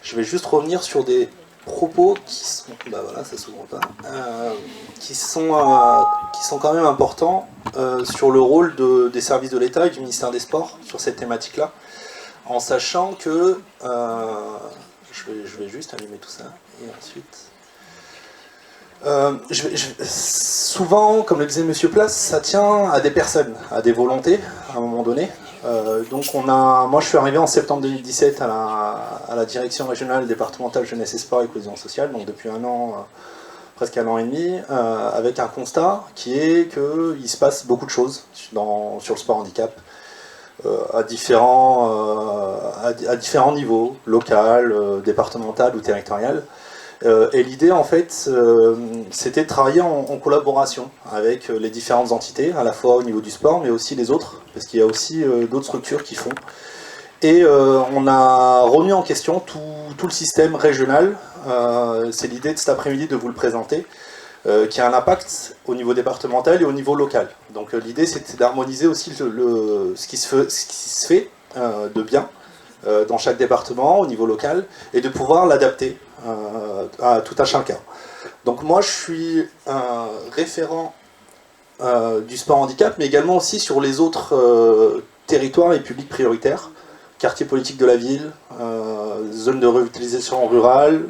Je vais juste revenir sur des propos qui sont, bah voilà, ça s'ouvre pas, qui sont quand même importants sur le rôle des services de l'État et du ministère des Sports sur cette thématique-là, en sachant que je vais juste allumer tout ça et ensuite. Souvent, comme le disait Monsieur Place, ça tient à des personnes, à des volontés, à un moment donné. Donc moi je suis arrivé en septembre 2017 à la direction régionale départementale jeunesse et sport et cohésion sociale, donc depuis un an, presque un an et demi, avec un constat qui est qu'il se passe beaucoup de choses sur le sport handicap, à différents niveaux, local, départemental ou territorial. Et l'idée, en fait, c'était de travailler en collaboration avec les différentes entités, à la fois au niveau du sport, mais aussi les autres, parce qu'il y a aussi d'autres structures qui font. Et on a remis en question tout le système régional. C'est l'idée de cet après-midi de vous le présenter, qui a un impact au niveau départemental et au niveau local. Donc l'idée, c'était d'harmoniser aussi ce qui se fait de bien dans chaque département, au niveau local, et de pouvoir l'adapter à tout un chacun. Donc moi je suis un référent du sport handicap, mais également aussi sur les autres territoires et publics prioritaires, quartier politique de la ville, zone de revitalisation rurale,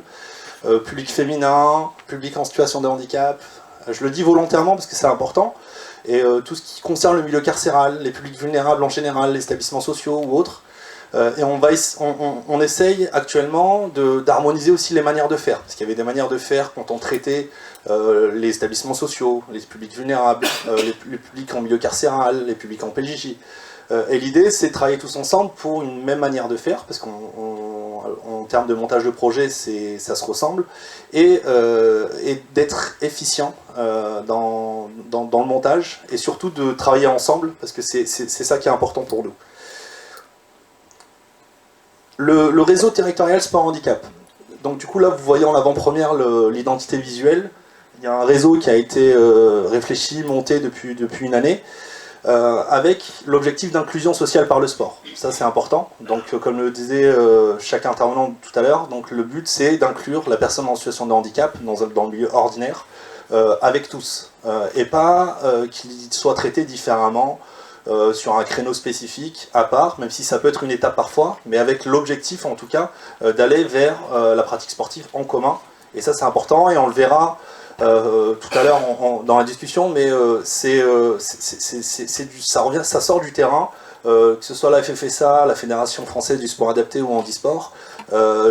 public féminin, public en situation de handicap. Je le dis volontairement parce que c'est important, et tout ce qui concerne le milieu carcéral, les publics vulnérables en général, les établissements sociaux ou autres. Et on essaye actuellement d'harmoniser aussi les manières de faire, parce qu'il y avait des manières de faire quand on traitait les établissements sociaux, les publics vulnérables, les publics en milieu carcéral, les publics en PJJ. Et l'idée, c'est de travailler tous ensemble pour une même manière de faire, parce qu'en termes de montage de projet, ça se ressemble, et d'être efficient dans le montage, et surtout de travailler ensemble, parce que c'est ça qui est important pour nous. Le réseau territorial sport handicap. Donc du coup là vous voyez en avant-première l'identité visuelle. Il y a un réseau qui a été réfléchi, monté depuis une année, avec l'objectif d'inclusion sociale par le sport. Ça c'est important. Donc comme le disait chaque intervenant tout à l'heure, donc le but c'est d'inclure la personne en situation de handicap dans le milieu ordinaire avec tous. Et pas qu'il soit traité différemment. Sur un créneau spécifique, à part, même si ça peut être une étape parfois, mais avec l'objectif en tout cas d'aller vers la pratique sportive en commun. Et ça c'est important, et on le verra tout à l'heure dans la discussion, mais ça sort du terrain, que ce soit la FFSA, la Fédération Française du Sport Adapté ou Handisport.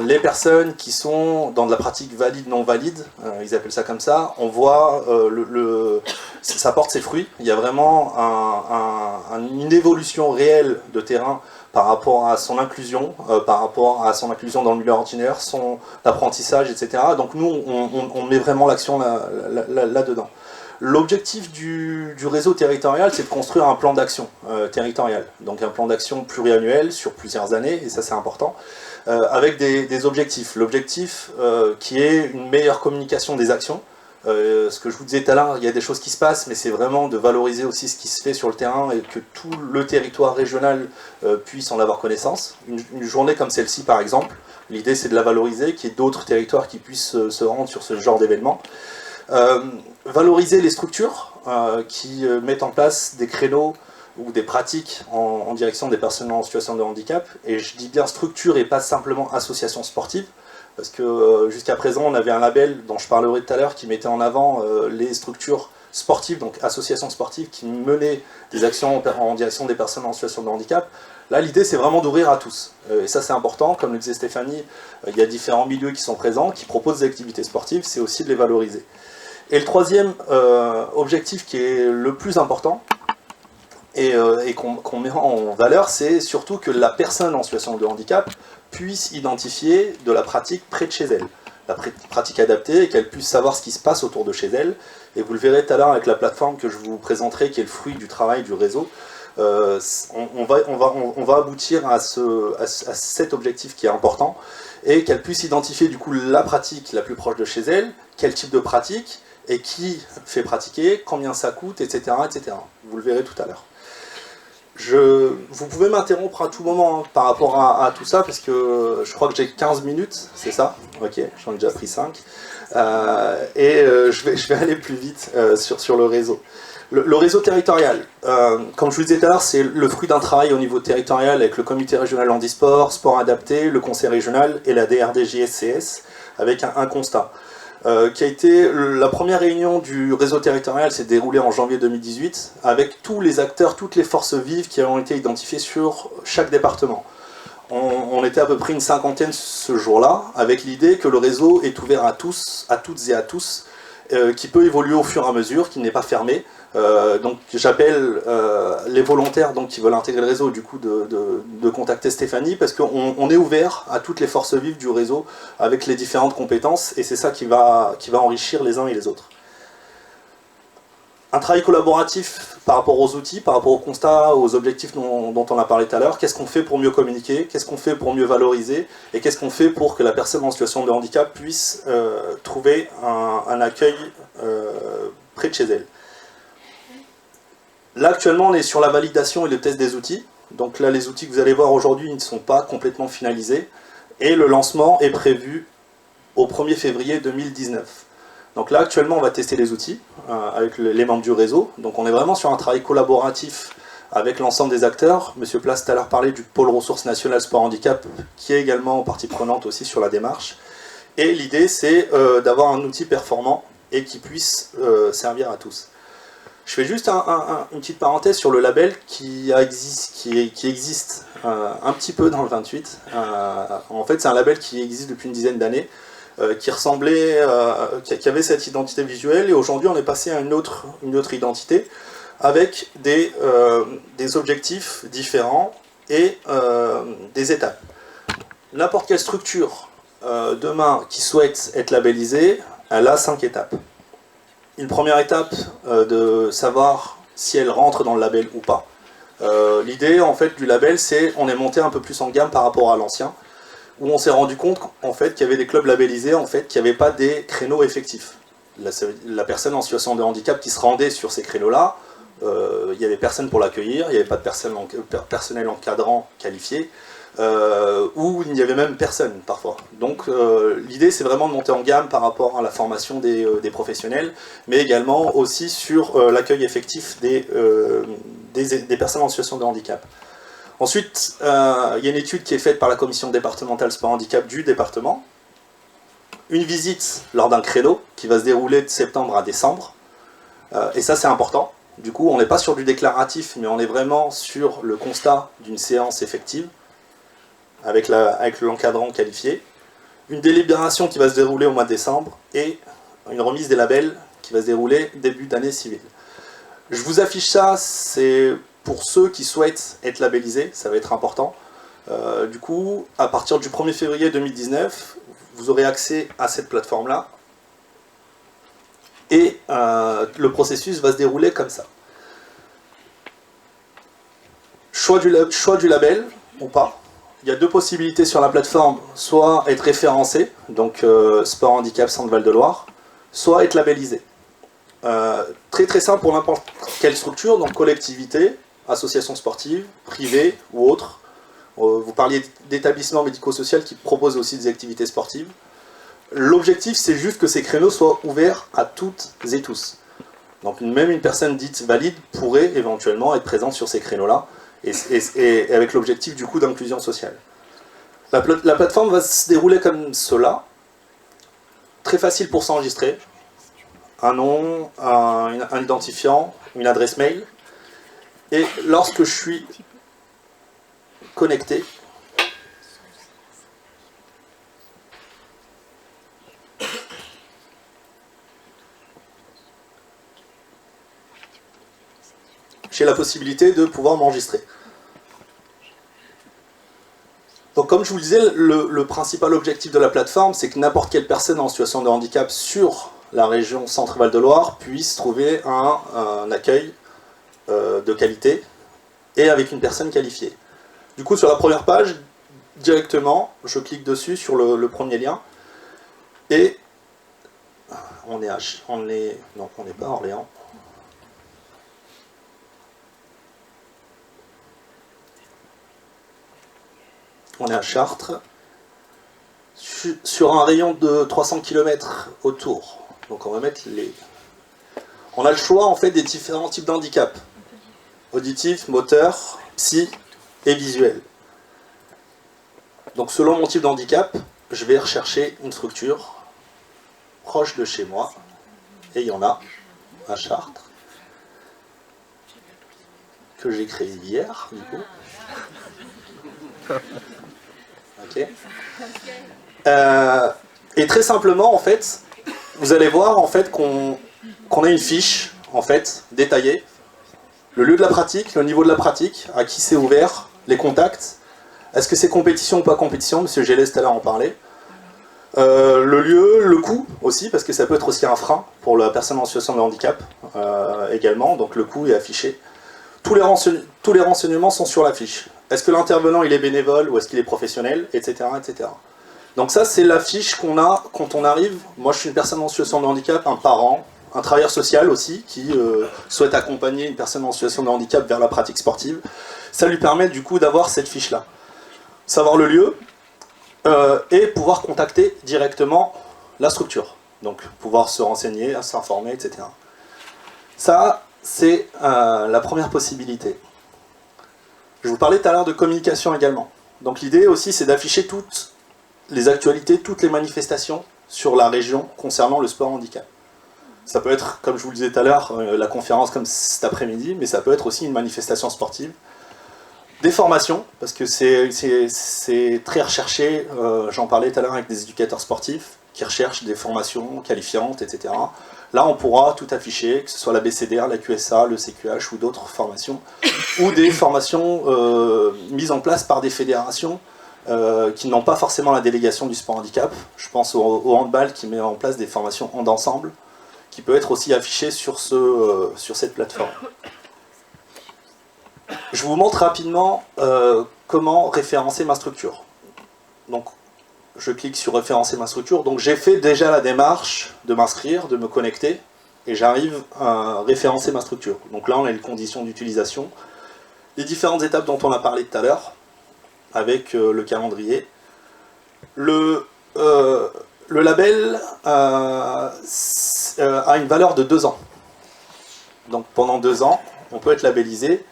Les personnes qui sont dans de la pratique valide, non valide, ils appellent ça comme ça, on voit ça porte ses fruits. Il y a vraiment une évolution réelle de terrain par rapport à son inclusion, dans le milieu ordinaire, son apprentissage, etc. Donc nous, on met vraiment l'action là-dedans. L'objectif du réseau territorial, c'est de construire un plan d'action territorial, donc un plan d'action pluriannuel sur plusieurs années, et ça c'est important, avec des objectifs. L'objectif qui est une meilleure communication des actions. Ce que je vous disais tout à l'heure, il y a des choses qui se passent, mais c'est vraiment de valoriser aussi ce qui se fait sur le terrain et que tout le territoire régional puisse en avoir connaissance. Une journée comme celle-ci par exemple, l'idée c'est de la valoriser, qu'il y ait d'autres territoires qui puissent se rendre sur ce genre d'événement. Valoriser les structures qui mettent en place des créneaux ou des pratiques en direction des personnes en situation de handicap, et je dis bien structure et pas simplement association sportive, parce que jusqu'à présent on avait un label dont je parlerai tout à l'heure qui mettait en avant les structures sportives, donc associations sportives qui menaient des actions en direction des personnes en situation de handicap. Là l'idée c'est vraiment d'ouvrir à tous, et ça c'est important, comme le disait Stéphanie, il y a différents milieux qui sont présents, qui proposent des activités sportives, c'est aussi de les valoriser. Et le troisième objectif qui est le plus important, et qu'on met en valeur, c'est surtout que la personne en situation de handicap puisse identifier de la pratique près de chez elle, la pratique adaptée, et qu'elle puisse savoir ce qui se passe autour de chez elle. Et vous le verrez tout à l'heure avec la plateforme que je vous présenterai, qui est le fruit du travail du réseau. On va aboutir à cet objectif qui est important, et qu'elle puisse identifier du coup la pratique la plus proche de chez elle, quel type de pratique, et qui fait pratiquer, combien ça coûte, etc., etc. Vous le verrez tout à l'heure. Vous pouvez m'interrompre à tout moment, hein, par rapport à tout ça, parce que je crois que j'ai 15 minutes, c'est ça? Ok, j'en ai déjà pris 5. Je vais aller plus vite sur le réseau. Le réseau territorial, comme je vous le disais tout à l'heure, c'est le fruit d'un travail au niveau territorial avec le comité régional handisport, sport adapté, le conseil régional et la DRDJSCS, avec un constat. Qui a été la première réunion du réseau territorial s'est déroulée en janvier 2018 avec tous les acteurs, toutes les forces vives qui ont été identifiées sur chaque département. On était à peu près une cinquantaine ce jour-là, avec l'idée que le réseau est ouvert à tous, à toutes et à tous, qui peut évoluer au fur et à mesure, qui n'est pas fermé. Donc j'appelle les volontaires donc, qui veulent intégrer le réseau du coup de contacter Stéphanie, parce qu'on est ouvert à toutes les forces vives du réseau avec les différentes compétences, et c'est ça qui va enrichir les uns et les autres. Un travail collaboratif par rapport aux outils, par rapport aux constats, aux objectifs dont on a parlé tout à l'heure. Qu'est-ce qu'on fait pour mieux communiquer? Qu'est-ce qu'on fait pour mieux valoriser? Et qu'est-ce qu'on fait pour que la personne en situation de handicap puisse trouver un accueil près de chez elle? Là, actuellement, on est sur la validation et le test des outils. Donc là, les outils que vous allez voir aujourd'hui ne sont pas complètement finalisés. Et le lancement est prévu au 1er février 2019. Donc là, actuellement, on va tester les outils avec les membres du réseau. Donc on est vraiment sur un travail collaboratif avec l'ensemble des acteurs. Monsieur Place tout à l'heure parlait du pôle ressources nationales sport handicap, qui est également partie prenante aussi sur la démarche. Et l'idée, c'est d'avoir un outil performant et qui puisse servir à tous. Je fais juste une petite parenthèse sur le label qui existe un petit peu dans le 28. En fait, c'est un label qui existe depuis une dizaine d'années, qui ressemblait, qui avait cette identité visuelle, et aujourd'hui on est passé à une autre identité avec des objectifs différents et des étapes. N'importe quelle structure demain qui souhaite être labellisée, elle a 5 étapes. Une première étape de savoir si elle rentre dans le label ou pas. L'idée en fait du label, c'est on est monté un peu plus en gamme par rapport à l'ancien, où on s'est rendu compte en fait, qu'il y avait des clubs labellisés en fait, qui n'avaient pas des créneaux effectifs. La personne en situation de handicap qui se rendait sur ces créneaux-là, il n'y avait personne pour l'accueillir, il n'y avait pas de personnel encadrant qualifié, où il n'y avait même personne parfois. Donc l'idée c'est vraiment de monter en gamme par rapport à la formation des professionnels, mais également aussi sur l'accueil effectif des personnes en situation de handicap. Ensuite, il y a une étude qui est faite par la commission départementale sport handicap du département, une visite lors d'un créneau qui va se dérouler de septembre à décembre, et ça c'est important. Du coup, on n'est pas sur du déclaratif, mais on est vraiment sur le constat d'une séance effective, avec l'encadrant qualifié, une délibération qui va se dérouler au mois de décembre, et une remise des labels qui va se dérouler début d'année civile. Je vous affiche ça, c'est pour ceux qui souhaitent être labellisés, ça va être important. Du coup, à partir du 1er février 2019, vous aurez accès à cette plateforme-là, et le processus va se dérouler comme ça. Choix du label, ou pas. Il y a deux possibilités sur la plateforme, soit être référencé, donc Sport Handicap Centre Val-de-Loire, soit être labellisé. Très très simple pour n'importe quelle structure, donc collectivité, association sportive, privée ou autre. Vous parliez d'établissements médico-sociaux qui proposent aussi des activités sportives. L'objectif, c'est juste que ces créneaux soient ouverts à toutes et tous. Donc même une personne dite valide pourrait éventuellement être présente sur ces créneaux-là, et avec l'objectif du coup d'inclusion sociale. La plateforme va se dérouler comme cela. Très facile pour s'enregistrer. Un nom, un identifiant, une adresse mail. Et lorsque je suis connecté, j'ai la possibilité de pouvoir m'enregistrer. Donc comme je vous le disais, le principal objectif de la plateforme, c'est que n'importe quelle personne en situation de handicap sur la région Centre-Val de Loire puisse trouver un accueil de qualité et avec une personne qualifiée. Du coup, sur la première page, directement, je clique dessus sur le premier lien, et on n'est pas à Orléans. On est à Chartres. Sur un rayon de 300 km autour. Donc on va mettre les... On a le choix en fait des différents types d'handicap. Auditif, moteur, psy et visuel. Donc selon mon type d'handicap, je vais rechercher une structure proche de chez moi. Et il y en a à Chartres, que j'ai créé hier, du coup. Ok. Et très simplement, en fait, vous allez voir en fait qu'on a une fiche en fait détaillée, le lieu de la pratique, le niveau de la pratique, à qui c'est ouvert, les contacts, est-ce que c'est compétition ou pas compétition, Monsieur Gélès tout à l'heure en parlait, le lieu, le coût aussi, parce que ça peut être aussi un frein pour la personne en situation de handicap également, donc le coût est affiché. Tous les renseignements sont sur la fiche. Est-ce que l'intervenant il est bénévole ou est-ce qu'il est professionnel, etc., etc. Donc ça c'est la fiche qu'on a quand on arrive. Moi je suis une personne en situation de handicap, un parent, un travailleur social aussi qui souhaite accompagner une personne en situation de handicap vers la pratique sportive. Ça lui permet du coup d'avoir cette fiche là. Savoir le lieu et pouvoir contacter directement la structure. Donc pouvoir se renseigner, s'informer, etc. Ça c'est la première possibilité. Je vous parlais tout à l'heure de communication également. Donc l'idée aussi c'est d'afficher toutes les actualités, toutes les manifestations sur la région concernant le sport handicap. Ça peut être, comme je vous le disais tout à l'heure, la conférence comme cet après-midi, mais ça peut être aussi une manifestation sportive. Des formations, parce que c'est très recherché, j'en parlais tout à l'heure avec des éducateurs sportifs qui recherchent des formations qualifiantes, etc. Là, on pourra tout afficher, que ce soit la BCDR, la QSA, le CQH ou d'autres formations, ou des formations mises en place par des fédérations qui n'ont pas forcément la délégation du sport handicap. Je pense au handball qui met en place des formations hand ensemble, qui peut être aussi affiché sur cette plateforme. Je vous montre rapidement comment référencer ma structure. Donc, je clique sur référencer ma structure. Donc, j'ai fait déjà la démarche de m'inscrire, de me connecter, et j'arrive à référencer ma structure. Donc là, on a les conditions d'utilisation, les différentes étapes dont on a parlé tout à l'heure, avec le calendrier. Le label a une valeur de 2 ans. Donc pendant 2 ans, on peut être labellisé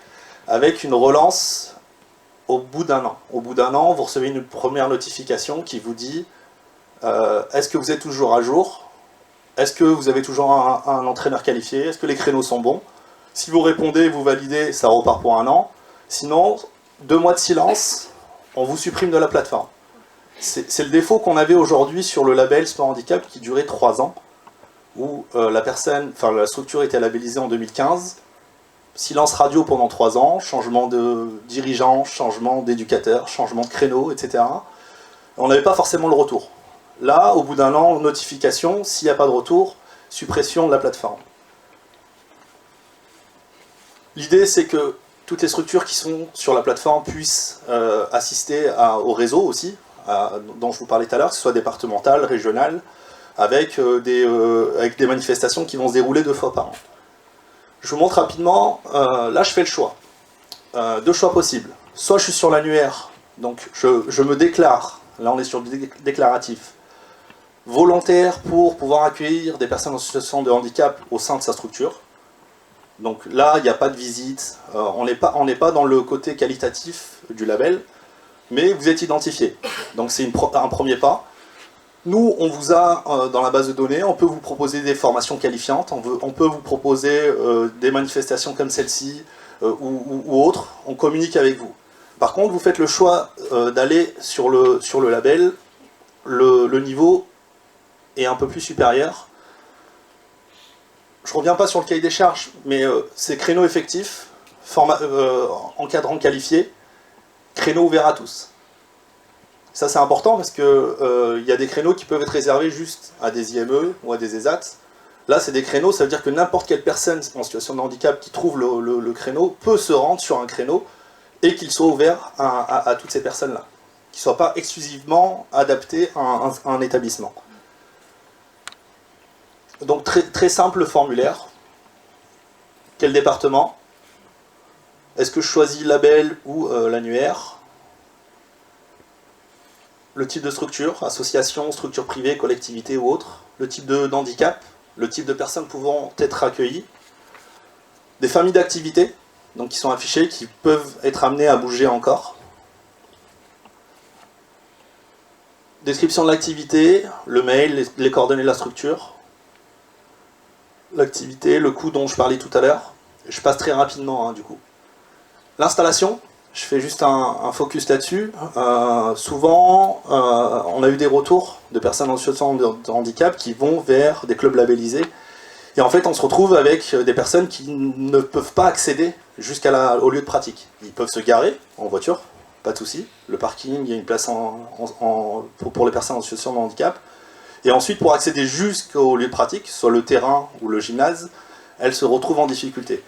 avec une relance au bout d'1 an. Au bout d'1 an, vous recevez une première notification qui vous dit est-ce que vous êtes toujours à jour? Est-ce que vous avez toujours un entraîneur qualifié? Est-ce que les créneaux sont bons? Si vous répondez, vous validez, ça repart pour 1 an. Sinon, 2 mois de silence, on vous supprime de la plateforme. C'est le défaut qu'on avait aujourd'hui sur le label Sport Handicap qui durait 3 ans, où la structure était labellisée en 2015, silence radio pendant 3 ans, changement de dirigeant, changement d'éducateur, changement de créneau, etc. On n'avait pas forcément le retour. Là, au bout d'1 an, notification, s'il n'y a pas de retour, suppression de la plateforme. L'idée, c'est que toutes les structures qui sont sur la plateforme puissent assister au réseau aussi, dont je vous parlais tout à l'heure, que ce soit départemental, régional, avec des manifestations qui vont se dérouler 2 fois par an. Je vous montre rapidement, là je fais le choix. 2 choix possibles. Soit je suis sur l'annuaire, donc je me déclare, là on est sur le déclaratif, volontaire pour pouvoir accueillir des personnes en situation de handicap au sein de sa structure. Donc là, il n'y a pas de visite, on n'est pas dans le côté qualitatif du label, mais vous êtes identifié. Donc c'est un premier pas. Nous, on vous a dans la base de données, on peut vous proposer des formations qualifiantes, on peut vous proposer des manifestations comme celle-ci ou autres, on communique avec vous. Par contre, vous faites le choix d'aller sur le label, le niveau est un peu plus supérieur. Je ne reviens pas sur le cahier des charges, mais c'est créneau effectif, encadrant qualifié, créneau ouvert à tous. Ça c'est important parce que y a des créneaux qui peuvent être réservés juste à des IME ou à des ESAT. Là c'est des créneaux, ça veut dire que n'importe quelle personne en situation de handicap qui trouve le créneau peut se rendre sur un créneau et qu'il soit ouvert à toutes ces personnes-là. Qu'il ne soit pas exclusivement adapté à un établissement. Donc très simple formulaire. Quel département? Est-ce que je choisis label ou l'annuaire? le type de structure, association, structure privée, collectivité ou autre, le type d'handicap, le type de personnes pouvant être accueillies, des familles d'activités, donc qui sont affichées, qui peuvent être amenées à bouger encore. Description de l'activité, le mail, les coordonnées de la structure, l'activité, le coût dont je parlais tout à l'heure. Je passe très rapidement du coup. L'installation, je fais juste un focus là-dessus. Souvent, on a eu des retours de personnes en situation de handicap qui vont vers des clubs labellisés. Et en fait, on se retrouve avec des personnes qui ne peuvent pas accéder au lieu de pratique. Ils peuvent se garer en voiture, pas de souci. Le parking, il y a une place pour les personnes en situation de handicap. Et ensuite, pour accéder jusqu'au lieu de pratique, soit le terrain ou le gymnase, elles se retrouvent en difficulté.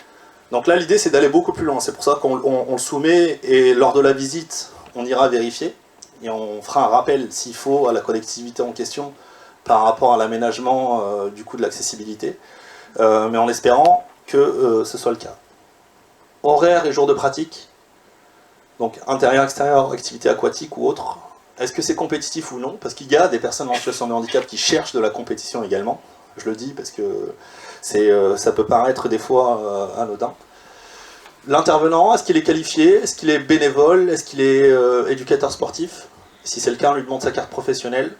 Donc là, l'idée, c'est d'aller beaucoup plus loin. C'est pour ça qu'on le soumet, et lors de la visite, on ira vérifier. Et on fera un rappel, s'il faut, à la collectivité en question, par rapport à l'aménagement du coup de l'accessibilité. Mais en espérant que ce soit le cas. Horaire et jours de pratique. Donc intérieur, extérieur, activité aquatique ou autre. Est-ce que c'est compétitif ou non? Parce qu'il y a des personnes en situation de handicap qui cherchent de la compétition également. Je le dis parce que ça peut paraître des fois anodin. L'intervenant, est-ce qu'il est qualifié? Est-ce qu'il est bénévole? Est-ce qu'il est éducateur sportif? Si c'est le cas, on lui demande sa carte professionnelle.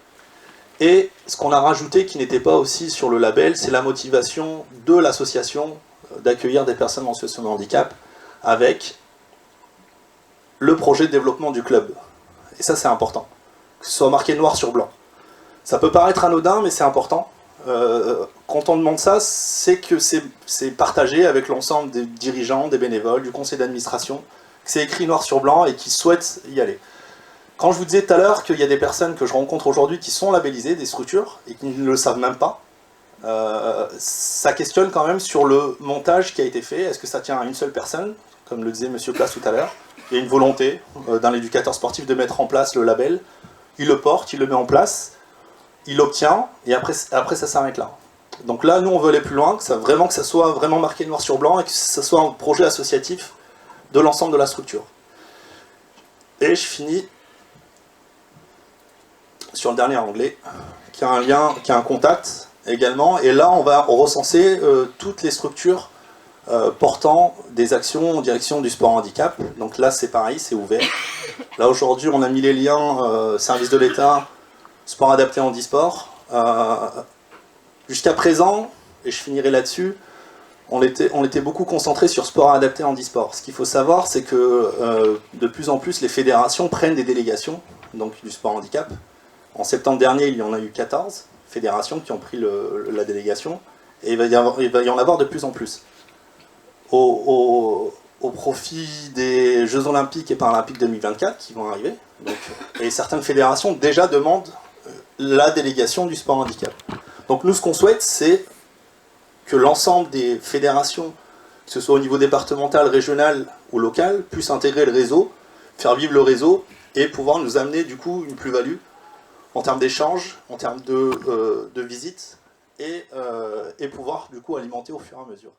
Et ce qu'on a rajouté qui n'était pas aussi sur le label, c'est la motivation de l'association d'accueillir des personnes en situation de handicap avec le projet de développement du club. Et ça, c'est important. Que ce soit marqué noir sur blanc. Ça peut paraître anodin, mais c'est important. Quand on demande ça, c'est que c'est partagé avec l'ensemble des dirigeants, des bénévoles, du conseil d'administration, que c'est écrit noir sur blanc et qui souhaitent y aller. Quand je vous disais tout à l'heure qu'il y a des personnes que je rencontre aujourd'hui qui sont labellisées, des structures, et qui ne le savent même pas, ça questionne quand même sur le montage qui a été fait. Est-ce que ça tient à une seule personne, comme le disait M. Place tout à l'heure? Il y a une volonté d'un éducateur sportif de mettre en place le label. Il le porte, il le met en place, il l'obtient, et après ça s'arrête là. Donc là, nous, on veut aller plus loin, que ça soit vraiment marqué noir sur blanc, et que ce soit un projet associatif de l'ensemble de la structure. Et je finis sur le dernier onglet, qui a un lien, qui a un contact également, et là, on va recenser toutes les structures portant des actions en direction du sport handicap. Donc là, c'est pareil, c'est ouvert. Là, aujourd'hui, on a mis les liens service de l'État, sport adapté handisport. Jusqu'à présent, et je finirai là-dessus, on était beaucoup concentré sur sport adapté handisport. Ce qu'il faut savoir, c'est que de plus en plus, les fédérations prennent des délégations donc du sport handicap. En septembre dernier, il y en a eu 14 fédérations qui ont pris la délégation, et il va y en avoir de plus en plus. Au profit des Jeux Olympiques et Paralympiques 2024 qui vont arriver. Donc, et certaines fédérations déjà demandent la délégation du sport handicap. Donc nous, ce qu'on souhaite, c'est que l'ensemble des fédérations, que ce soit au niveau départemental, régional ou local, puissent intégrer le réseau, faire vivre le réseau et pouvoir nous amener du coup une plus-value en termes d'échanges, en termes de visites et pouvoir du coup alimenter au fur et à mesure.